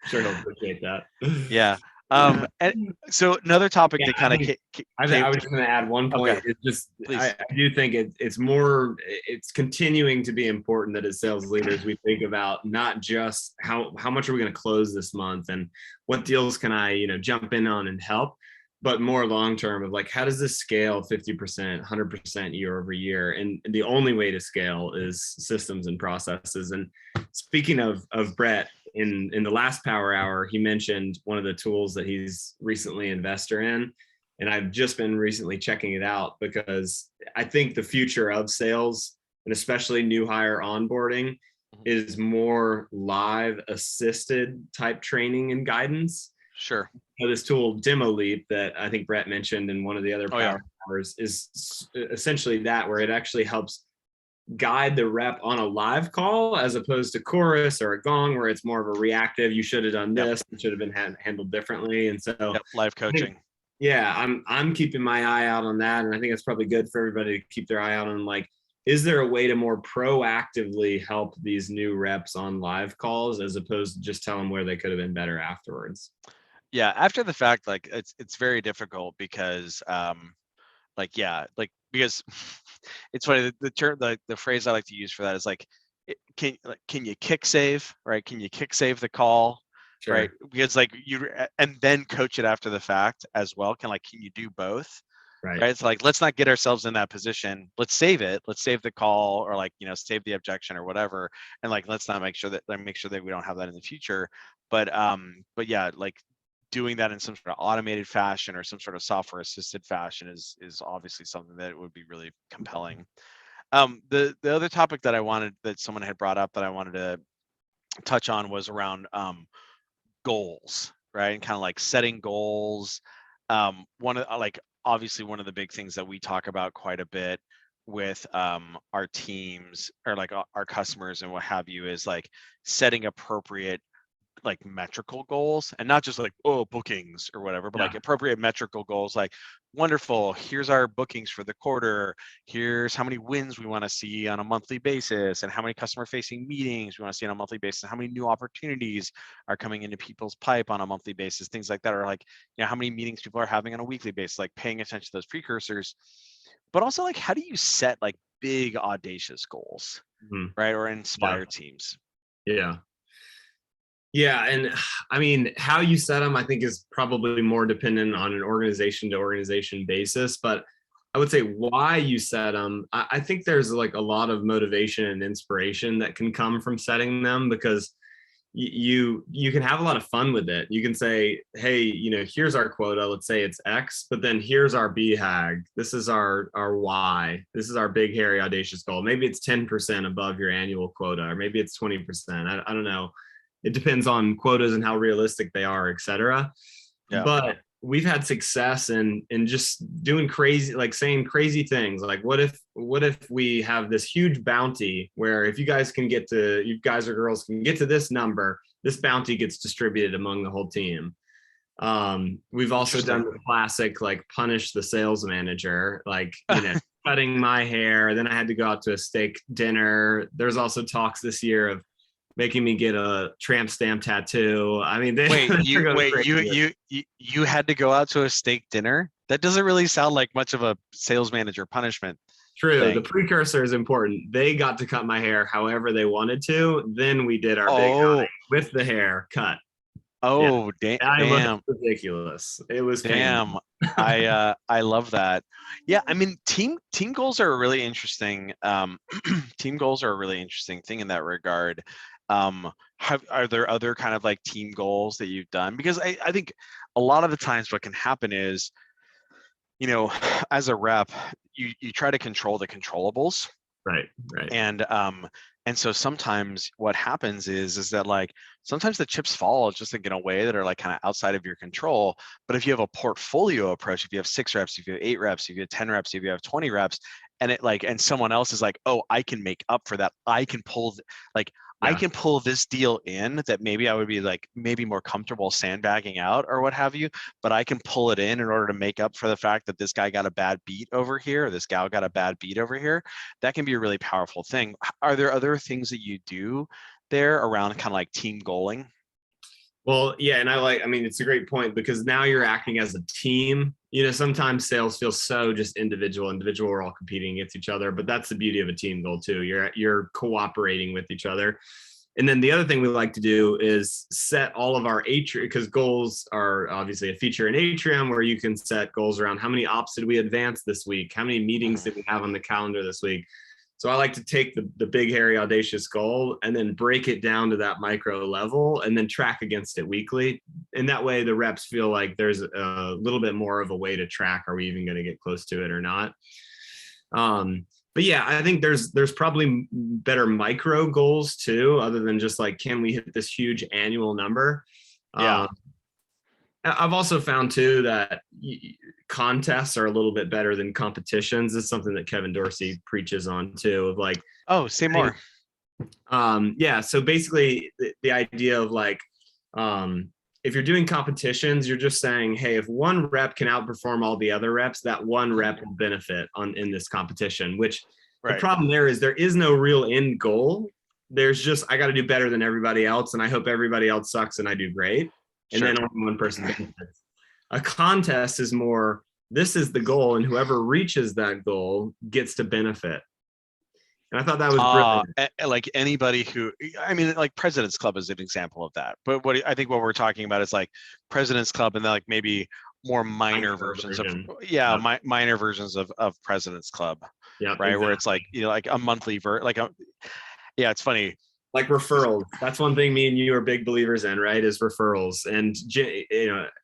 Sure, he'll appreciate that. yeah. And so another topic Yeah, that I kind of think came I was to, just going to add one okay, point. It's just please. I do think it's continuing to be important that as sales leaders we think about not just how much are we going to close this month and what deals can I jump in on and help, but more long term of like how does this scale 50%, 100% year over year, and the only way to scale is systems and processes. And speaking of Brett, in the last power hour, he mentioned one of the tools that he's recently investor in. And I've just been recently checking it out because I think the future of sales, and especially new hire onboarding, is more live assisted type training and guidance. Sure. So this tool, Demo Leap, that I think Brett mentioned in one of the other Oh yeah. power hours, is essentially that, where it actually helps guide the rep on a live call as opposed to chorus or a gong, where it's more of a reactive, you should have done Yep. this, it should have been handled differently. And so Yep. Live coaching. yeah, I'm keeping my eye out on that, and I think it's probably good for everybody to keep their eye out on, like, is there a way to more proactively help these new reps on live calls as opposed to just tell them where they could have been better afterwards? Yeah, after the fact, like it's very difficult because because it's funny, the term, the phrase I like to use for that is like, can you kick save, right? Can you kick save the call, right? Sure. Because like and then coach it after the fact as well. Can you do both? Right. Right. It's like, let's not get ourselves in that position. Let's save it. Let's save the call, or like, save the objection or whatever. And like, let's not make sure that we don't have that in the future. But yeah, like doing that in some sort of automated fashion or some sort of software assisted fashion is obviously something that would be really compelling. The other topic that someone had brought up that I wanted to touch on was around goals, right? And kind of like setting goals. Obviously one of the big things that we talk about quite a bit with our teams, or like our customers and what have you, is like setting appropriate like metrical goals, and not just like, oh, bookings or whatever, but like appropriate metrical goals, like, wonderful, here's our bookings for the quarter, here's how many wins we want to see on a monthly basis, and how many customer facing meetings we want to see on a monthly basis, and how many new opportunities are coming into people's pipe on a monthly basis, things like that, or like, how many meetings people are having on a weekly basis, like paying attention to those precursors. But also, like, how do you set like big audacious goals, right, or inspire teams? Yeah, and I mean, how you set them, I think, is probably more dependent on an organization to organization basis. But I would say why you set them, I think there's like a lot of motivation and inspiration that can come from setting them, because you can have a lot of fun with it. You can say, hey, here's our quota, let's say it's X, but then here's our BHAG, this is our Y, this is our big hairy audacious goal. Maybe it's 10% above your annual quota, or maybe it's 20%. I don't know. It depends on quotas and how realistic they are, et cetera. But we've had success in just doing crazy, like saying crazy things. Like, what if we have this huge bounty where if you guys or girls can get to this number, this bounty gets distributed among the whole team. We've also done the classic, like, punish the sales manager, like, cutting my hair. Then I had to go out to a steak dinner. There's also talks this year of making me get a tramp stamp tattoo. I mean, you had to go out to a steak dinner? That doesn't really sound like much of a sales manager punishment. True. Thing. The precursor is important. They got to cut my hair however they wanted to. Then we did our big outing with the hair cut. Oh, damn! I looked ridiculous. It was damn. I love that. Yeah, I mean, team goals are a really interesting. Team goals are a really interesting thing in that regard. Are there other kind of like team goals that you've done? Because I think a lot of the times what can happen is, as a rep, you try to control the controllables. Right. And so sometimes what happens is that, like, sometimes the chips fall just like in a way that are like kind of outside of your control. But if you have a portfolio approach, if you have 6 reps, if you have 8 reps, if you have 10 reps, if you have 20 reps, and someone else is like, oh, I can make up for that. I can pull I can pull this deal in that maybe I would be like maybe more comfortable sandbagging out or what have you, but I can pull it in order to make up for the fact that this guy got a bad beat over here, or this gal got a bad beat over here. That can be a really powerful thing. Are there other things that you do there around kind of like team goaling? Well, yeah, and I mean, it's a great point, because now you're acting as a team. Sometimes sales feels so just individual. We're all competing against each other, but that's the beauty of a team goal too. You're cooperating with each other. And then the other thing we like to do is set all of our because goals are obviously a feature in Atrium, where you can set goals around how many ops did we advance this week? How many meetings did we have on the calendar this week? So I like to take the big, hairy, audacious goal and then break it down to that micro level and then track against it weekly. And that way the reps feel like there's a little bit more of a way to track. Are we even going to get close to it or not? But yeah, I think there's probably better micro goals too, other than just like, can we hit this huge annual number? I've also found too that contests are a little bit better than competitions. This is something that Kevin Dorsey preaches on too, of like, say more. So basically the idea of like, if you're doing competitions, you're just saying, hey, if one rep can outperform all the other reps, that one rep will benefit in this competition, which the problem there is no real end goal. There's just, I got to do better than everybody else, and I hope everybody else sucks and I do great. And then only one person benefits. A contest is more, this is the goal, and whoever reaches that goal gets to benefit. And I thought that was brilliant. Like anybody who, I mean, like President's Club is an example of that. But what we're talking about is like President's Club, and then like maybe more minor versions minor versions of President's Club. Yeah. Right. Exactly. Where it's like, like a monthly it's funny. Like referrals. That's one thing me and you are big believers in, right? Is referrals. And,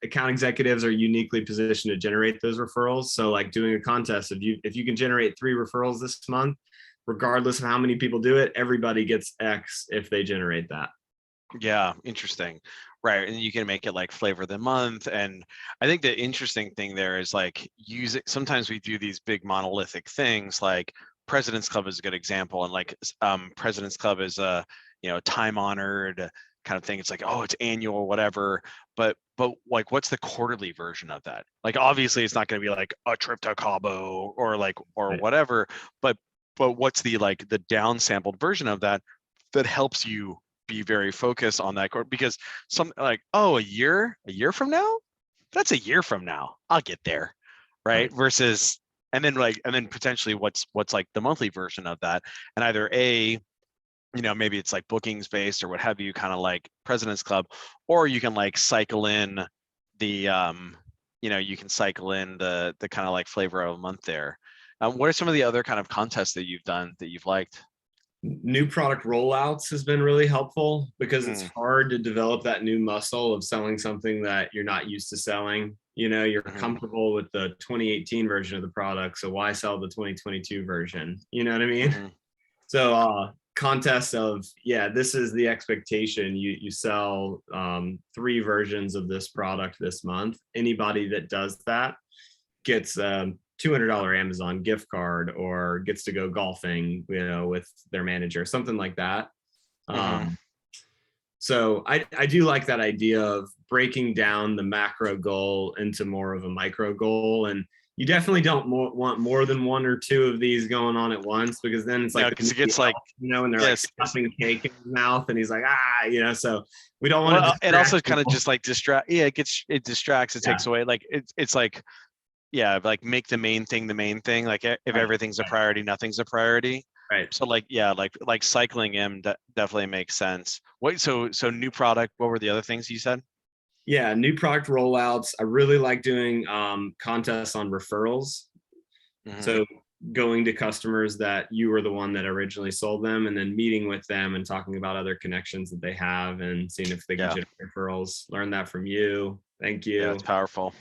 account executives are uniquely positioned to generate those referrals. So like doing a contest, if you can generate 3 referrals this month, regardless of how many people do it, everybody gets X if they generate that. Yeah. Interesting. Right. And you can make it like flavor of the month. And I think the interesting thing there is like sometimes we do these big monolithic things, like President's Club is a good example. And like President's Club is a, time honored kind of thing. It's like, oh, it's annual or whatever, but like, what's the quarterly version of that? Like, obviously it's not going to be like a trip to Cabo or like, or Right. whatever, but what's the, like the downsampled version of that helps you be very focused on that quarter? Because some like, oh, a year from now, that's a year from now, I'll get there, right? Versus, and then potentially what's like the monthly version of that, and either a, maybe it's like bookings based or what have you, kind of like President's Club, or you can like cycle in the you can cycle in the kind of like flavor of a month there. What are some of the other kind of contests that you've done that you've liked? New product rollouts has been really helpful because it's Mm. hard to develop that new muscle of selling something that you're not used to selling. You're comfortable with the 2018 version of the product, so why sell the 2022 version? You know what I mean? So contests of, yeah, this is the expectation. You sell 3 versions of this product this month. Anybody that does that gets $200 Amazon gift card or gets to go golfing, with their manager, something like that. So I do like that idea of breaking down the macro goal into more of a micro goal. And you definitely don't want more than 1 or 2 of these going on at once, because then it's like, because it gets like, and they're like stuffing cake in his mouth and he's like, so we don't want to. It also kind of just like distract. Yeah, it distracts. It takes away. Like it's like, yeah, like make the main thing the main thing. Like if everything's a priority, nothing's a priority. Right. So like, yeah, like cycling in definitely makes sense. Wait, so new product. What were the other things you said? Yeah, new product rollouts. I really like doing contests on referrals. So going to customers that you were the one that originally sold them, and then meeting with them and talking about other connections that they have and seeing if they can generate referrals. Learn that from you. Thank you. Yeah, it's powerful.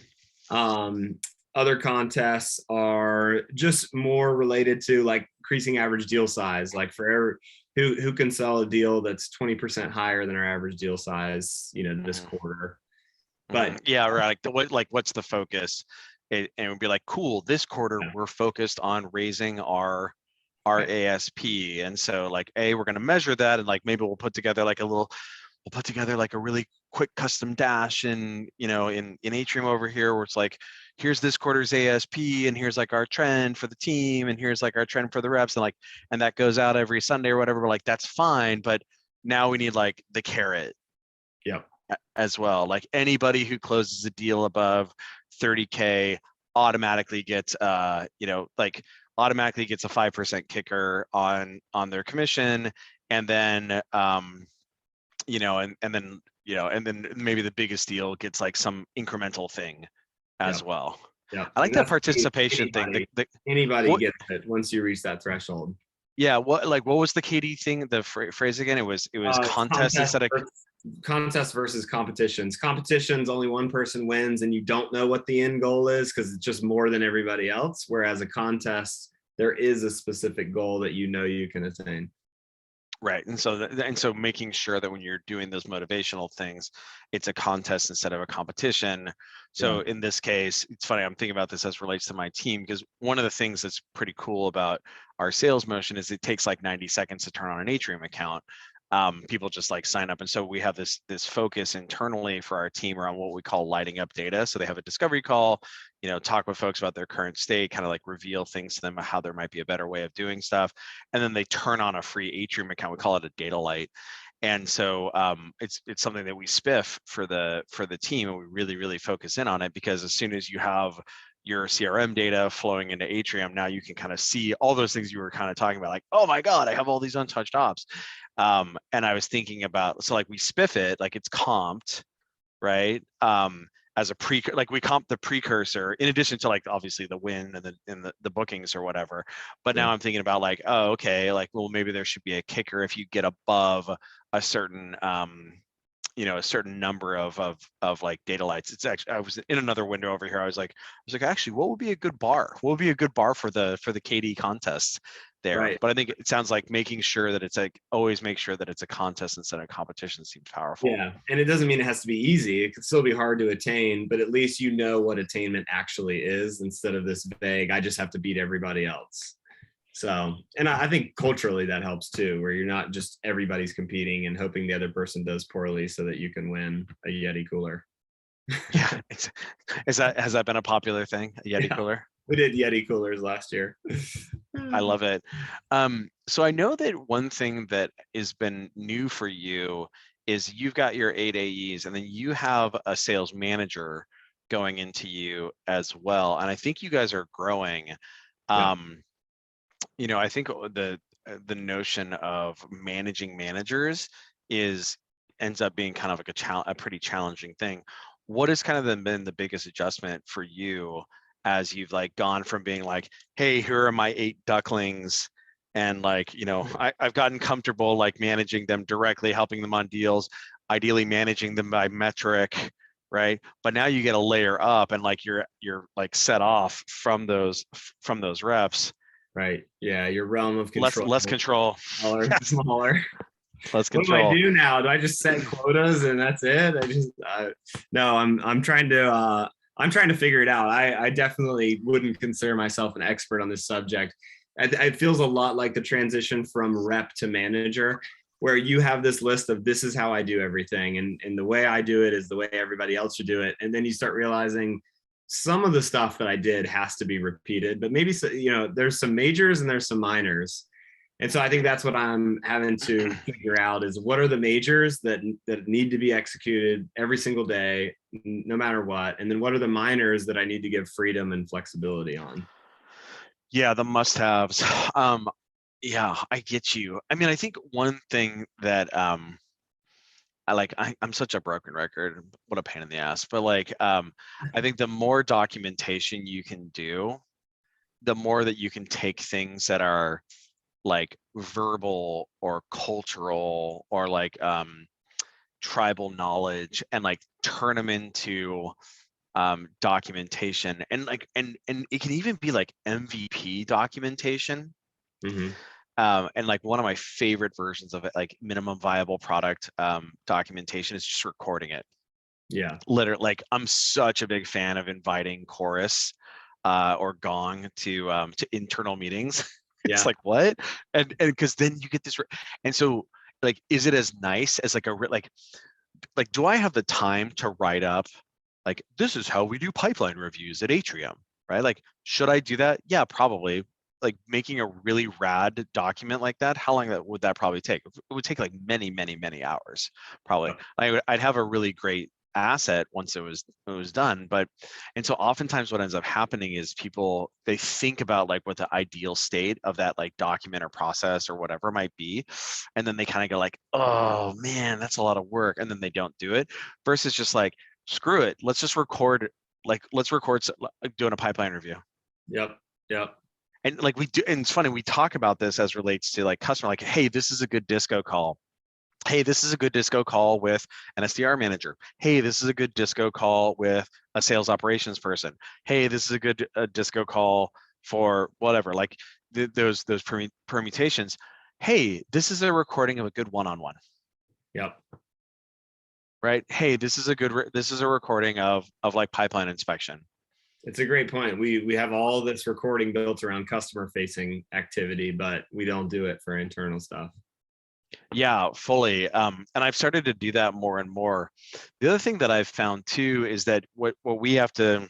Other contests are just more related to like increasing average deal size, like for who can sell a deal that's 20% higher than our average deal size, this quarter. But yeah, right. Like what's the focus? And it would be like, cool, this quarter we're focused on raising our ASP. And so like, we're going to measure that, and like maybe we'll put together like a really quick custom dash in Atrium over here, where it's like, here's this quarter's ASP, and here's like our trend for the team, and here's like our trend for the reps, and that goes out every Sunday or whatever. We're like, that's fine, but now we need like the carrot. Yep. As well. Like anybody who closes a deal above 30K automatically gets automatically gets a 5% kicker on their commission. And then and then maybe the biggest deal gets like some incremental thing as well. Yeah. I like that participation thing. Anybody gets it once you reach that threshold. Yeah. What was the KD thing? The phrase again? It was contest instead of contest versus competitions. Competitions, only one person wins, and you don't know what the end goal is because it's just more than everybody else. Whereas a contest, there is a specific goal that you can attain. Right. And so making sure that when you're doing those motivational things, it's a contest instead of a competition. So in this case, it's funny, I'm thinking about this as relates to my team, because one of the things that's pretty cool about our sales motion is it takes like 90 seconds to turn on an Atrium account. People just like sign up. And so we have this focus internally for our team around what we call lighting up data. So they have a discovery call, talk with folks about their current state, kind of like reveal things to them about how there might be a better way of doing stuff. And then they turn on a free Atrium account. We call it a data light. And so it's something that we spiff for the team, and we really, really focus in on it, because as soon as you have your CRM data flowing into Atrium, now you can kind of see all those things you were kind of talking about, like, oh my God, I have all these untouched ops. And I was thinking about, so like we spiff it, like it's comped, right? As a like we comp the precursor in addition to like obviously the win and the bookings or whatever. But now I'm thinking about like, oh, okay, like, well, maybe there should be a kicker if you get above a certain a certain number of like data lights. It's actually, I was in another window over here. I was like, actually, what would be a good bar? What would be a good bar for the KD contest there? Right. But I think it sounds like making sure that it's like, always make sure that it's a contest instead of competition seems powerful. Yeah. And it doesn't mean it has to be easy. It could still be hard to attain, but at least what attainment actually is, instead of this vague, I just have to beat everybody else. So, and I think culturally that helps too, where you're not just everybody's competing and hoping the other person does poorly so that you can win a Yeti cooler. Yeah, has that been a popular thing, a Yeti Yeah, cooler? we did Yeti coolers last year. I love it. So I know that one thing that has been new for you is you've got your 8 AEs, and then you have a sales manager going into you as well. And I think you guys are growing. Yeah, I think the notion of managing managers is ends up being kind of like a pretty challenging thing. What has kind of been the biggest adjustment for you as you've like gone from being like, hey, here are my 8 ducklings, and like, I've gotten comfortable like managing them directly, helping them on deals, ideally managing them by metric, right? But now you get a layer up, and like you're like set off from those reps. right. Yeah, your realm of less control less control. smaller, Yes, smaller. less What do I control. do now? Do I just set quotas and that's it? No, I'm trying to figure it out. I definitely wouldn't consider myself an expert on this subject. It feels a lot like the transition from rep to manager, where you have this list of this is how I do everything, and the way I do it is the way everybody else should do it, and then you start realizing some of the stuff that I did has to be repeated, but maybe there's some majors and there's some minors. And so I think that's what I'm having to figure out is what are the majors that need to be executed every single day, no matter what, and then what are the minors that I need to give freedom and flexibility on. Yeah, the must-haves. Yeah, I get you. I mean, I think one thing that I'm such a broken record. What a pain in the ass. But like, I think the more documentation you can do, the more that you can take things that are like verbal or cultural or like tribal knowledge, and like turn them into documentation, and like and it can even be like MVP documentation. Mm-hmm. And like one of my favorite versions of it, like minimum viable product documentation, is just recording it. Yeah. Literally, like I'm such a big fan of inviting chorus or gong to internal meetings. It's Yeah. like, what? And because then you get this and so like, is it as nice as like like do I have the time to write up like, this is how we do pipeline reviews at Atrium, right? Like, should I do that? Yeah, probably. Like making a really rad document like that, how long would that probably take? It would take like many, many, many hours, probably. I'd have a really great asset once it was done. But and so oftentimes what ends up happening is people, they think about like what the ideal state of that like document or process or whatever it might be, and then they kind of go like, oh man, that's a lot of work, and then they don't do it, versus just like, screw it, let's just record, doing a pipeline review. Yep. Yep. And like we do, and it's funny, we talk about this as relates to like customer, like, hey, this is a good disco call. Hey, this is a good disco call with an SDR manager. Hey, this is a good disco call with a sales operations person. Hey, this is a good disco call for whatever, like those permutations. Hey, this is a recording of a good one-on-one. Yep. Right? Hey, this is a recording of like pipeline inspection. It's a great point. We have all this recording built around customer facing activity, but we don't do it for internal stuff. Yeah, fully. And I've started to do that more and more. The other thing that I've found too is that what we have to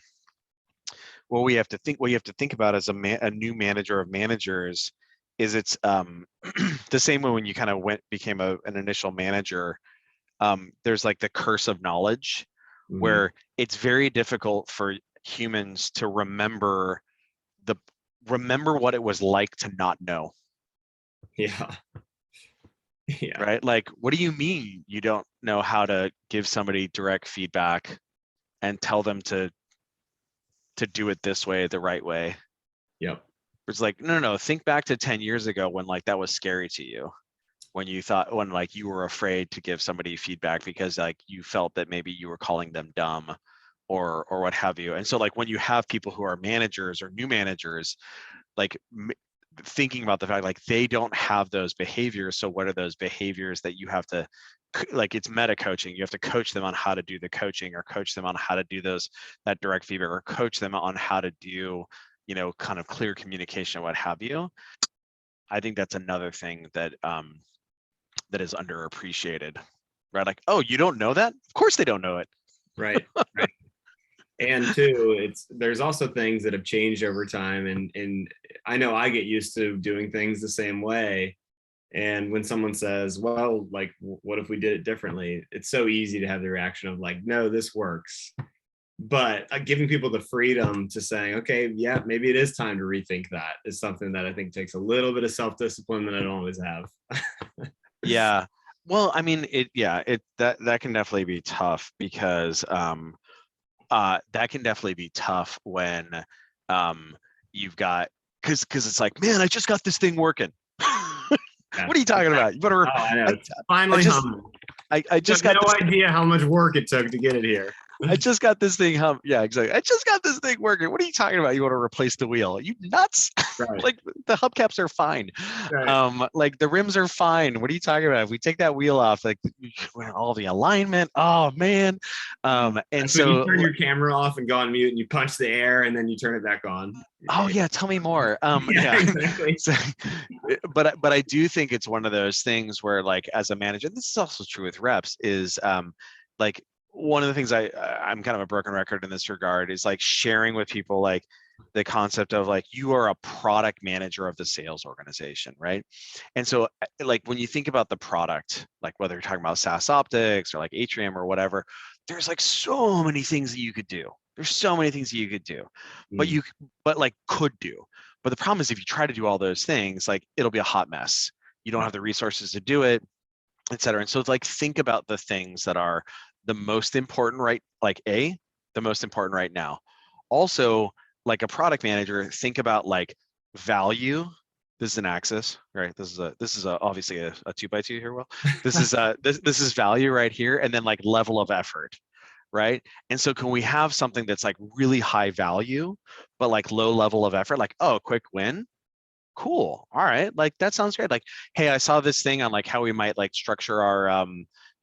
think about as a new manager of managers is it's the same way when you kind of became an initial manager. There's like the curse of knowledge, where it's very difficult for humans to remember what it was like to not know. Yeah. Yeah. Right? Like, what do you mean you don't know how to give somebody direct feedback and tell them to do it this way, the right way? Yep. It's like, no, think back to 10 years ago when like that was scary to you, when like you were afraid to give somebody feedback because like you felt that maybe you were calling them dumb or what have you. And so like when you have people who are managers or new managers, like thinking about the fact like they don't have those behaviors, so what are those behaviors that you have to, like, it's meta coaching, you have to coach them on how to do the coaching, or coach them on how to do that direct feedback, or coach them on how to do kind of clear communication, what have you. I think that's another thing that that is underappreciated, right? Like, oh, you don't know that? Of course they don't know it. Right. Right. And two, there's also things that have changed over time, and I know I get used to doing things the same way. And when someone says, well, like, what if we did it differently? It's so easy to have the reaction of like, no, this works. But giving people the freedom to saying, okay, yeah, maybe it is time to rethink that is something that I think takes a little bit of self-discipline that I don't always have. Yeah. Well, I mean, that can definitely be tough because that can definitely be tough when you've got because it's like, man, I just got this thing working. Yeah. What are you talking about? You better. Oh, I know. It's I finally just humming. I just got No this. idea how much work it took to get it here. I just got this thing yeah, exactly. I just got this thing working. What are you talking about? You want to replace the wheel? You nuts? Right. Like the hubcaps are fine. Right. Like the rims are fine. What are you talking about? If we take that wheel off, like all the alignment, oh man. And That's so when you turn your camera off and go on mute and you punch the air and then you turn it back on. oh yeah, tell me more. Yeah, exactly. So, but I do think it's one of those things where like as a manager, this is also true with reps, is like one of the things I'm kind of a broken record in this regard is like sharing with people like the concept of like you are a product manager of the sales organization, right? And so like when you think about the product, like whether you're talking about SaaSOptics or like Atrium or whatever, there's like so many things that you could do. There's so many things that you could do, but like could do. But the problem is if you try to do all those things, like it'll be a hot mess. You don't have the resources to do it, et cetera. And so it's like, think about the things that are the most important, right? Like the most important right now. Also, like a product manager, think about like value. This is an axis, right? This is obviously a 2x2 here. Well, this is this is value right here, and then like level of effort, right? And so can we have something that's like really high value, but like low level of effort? Like, oh, quick win. Cool. All right. Like that sounds great. Like, hey, I saw this thing on like how we might like structure our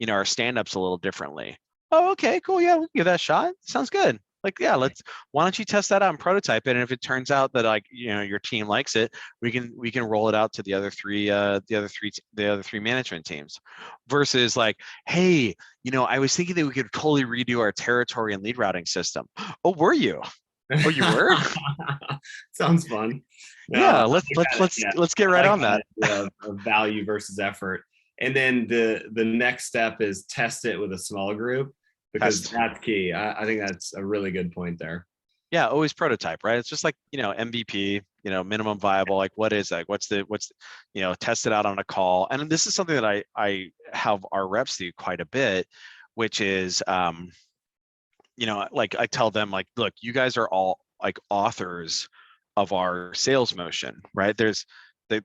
our stand-ups a little differently. Oh, okay, cool. Yeah, we'll give that a shot. Sounds good. Like, yeah, why don't you test that out and prototype it? And if it turns out that like, your team likes it, we can roll it out to the other three management teams. Versus like, hey, I was thinking that we could totally redo our territory and lead routing system. Oh, were you? Oh, you were? Sounds fun. Yeah, let's get right on that. Of value versus effort. And then the next step is test it with a small group, because that's key. I think that's a really good point there. Yeah, always prototype, right? It's just like, MVP, minimum viable, like what is that? What's test it out on a call. And this is something that I have our reps do quite a bit, which is, like I tell them like, look, you guys are all like authors of our sales motion, right? There's the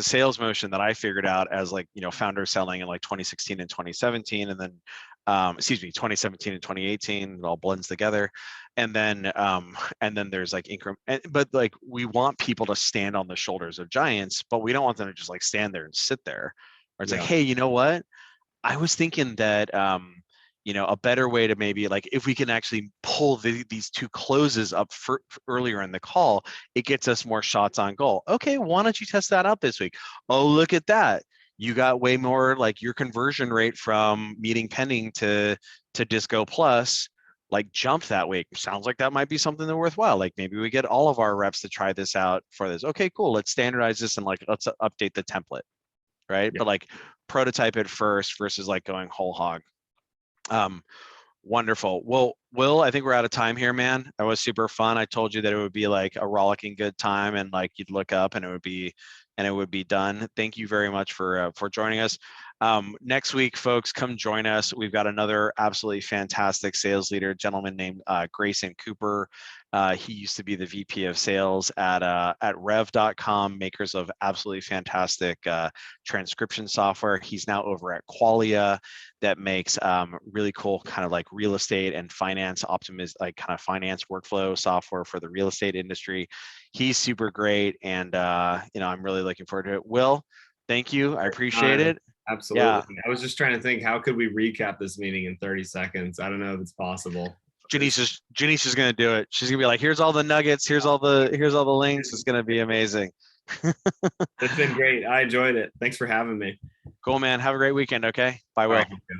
sales motion that I figured out as like, founder selling in like 2016 and 2017, and then 2017 and 2018, it all blends together. And then there's like but like we want people to stand on the shoulders of giants, but we don't want them to just like stand there and sit there. Or it's like, hey, you know what? I was thinking that a better way to maybe like if we can actually pull these two closes up earlier in the call, it gets us more shots on goal. Okay, why don't you test that out this week? Oh, look at that. You got way more, like your conversion rate from meeting pending to Disco Plus, like jump that week. Sounds like that might be something that's worthwhile. Like maybe we get all of our reps to try this out for this. Okay, cool. Let's standardize this and like let's update the template, right? But like prototype it first versus like going whole hog. Wonderful. Well, Will, I think we're out of time here, man. That was super fun. I told you that it would be like a rollicking good time, and like you'd look up and it would be done. Thank you very much for joining us. Next week, folks, come join us. We've got another absolutely fantastic sales leader, a gentleman named Grayson Cooper. He used to be the VP of sales at Rev.com, makers of absolutely fantastic transcription software. He's now over at Qualia, that makes really cool kind of like real estate and finance like kind of finance workflow software for the real estate industry. He's super great, and I'm really looking forward to it. Will, thank you. I appreciate it. Absolutely. Yeah. I was just trying to think, how could we recap this meeting in 30 seconds? I don't know if it's possible. Janice is going to do it. She's going to be like, here's all the nuggets. Here's all the links. It's going to be amazing. It's been great. I enjoyed it. Thanks for having me. Cool, man. Have a great weekend. Okay. Bye, All right. Will. You too.